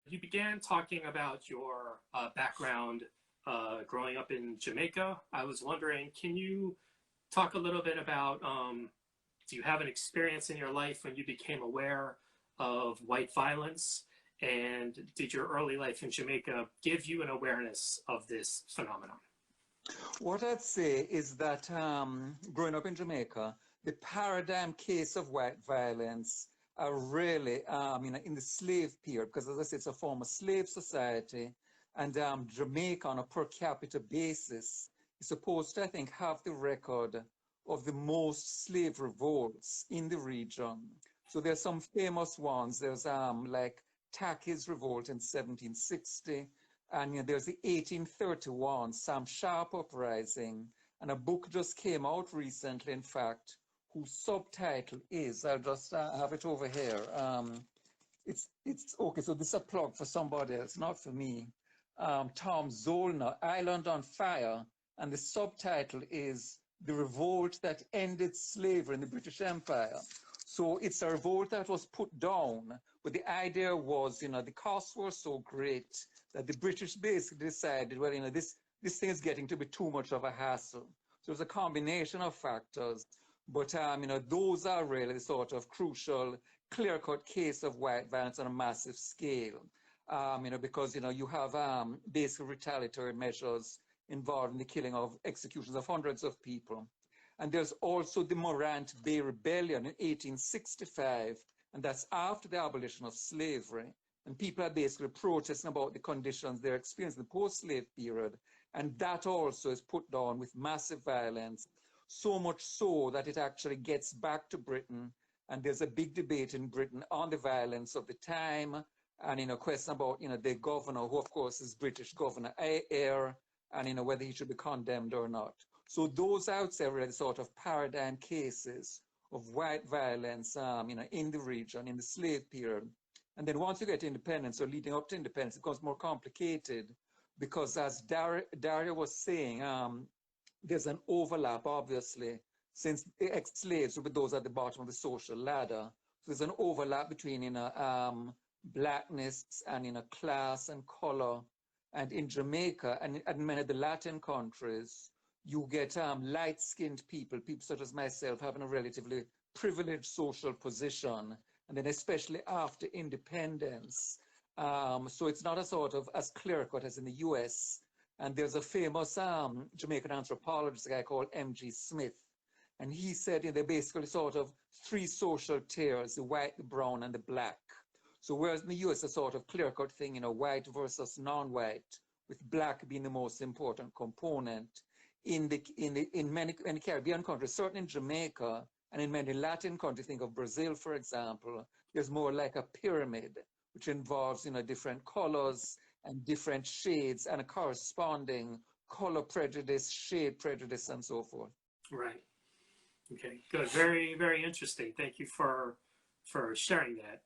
You began talking about your background growing up in Jamaica. I was wondering, can you talk a little bit about, do you have an experience in your life when you became aware of white violence? And did your early life in Jamaica give you an awareness of this phenomenon? What I'd say is that growing up in Jamaica, the paradigm case of white violence are really in the slave period, because as I said, it's a former slave society, and Jamaica on a per capita basis is supposed to, I think, have the record of the most slave revolts in the region. So there's some famous ones. There's like Taki's revolt in 1760, and there's the 1831 Sam Sharp uprising, and a book just came out recently, in fact, whose subtitle is, I'll just have it over here. It's okay, so this is a plug for somebody else, not for me. Tom Zollner, Island on Fire, and the subtitle is The Revolt That Ended Slavery in the British Empire. So it's a revolt that was put down, but the idea was, the costs were so great that the British basically decided, well, this thing is getting to be too much of a hassle. So it's a combination of factors, but those are really the sort of crucial, clear-cut case of white violence on a massive scale. Because you have basic retaliatory measures involved in the killing of executions of hundreds of people. And there's also the Morant Bay Rebellion in 1865, and that's after the abolition of slavery. And people are basically protesting about the conditions they're experiencing in the post-slave period. And that also is put down with massive violence, so much so that it actually gets back to Britain. And there's a big debate in Britain on the violence of the time, and a question about the governor, who of course is British Governor Eyre, and whether he should be condemned or not. So those outside are the sort of paradigm cases of white violence in the region, in the slave period. And then once you get independence, or leading up to independence, it becomes more complicated, because as Daria was saying, there's an overlap, obviously, since ex-slaves will be those at the bottom of the social ladder. So there's an overlap between blackness and class and color. And in Jamaica and many of the Latin countries, you get light-skinned people such as myself, having a relatively privileged social position, and then especially after independence. So it's not a sort of as clear-cut as in the US. And there's a famous Jamaican anthropologist, a guy called M.G. Smith, and he said they're basically sort of three social tiers: the white, the brown, and the black. So whereas in the US, a sort of clear-cut thing, white versus non-white, with black being the most important component, in many Caribbean countries, certainly in Jamaica, and in many Latin countries, think of Brazil, for example, there's more like a pyramid, which involves, different colors and different shades and a corresponding color prejudice, shade prejudice, and so forth. Right. Okay, good. Very, very interesting. Thank you for sharing that.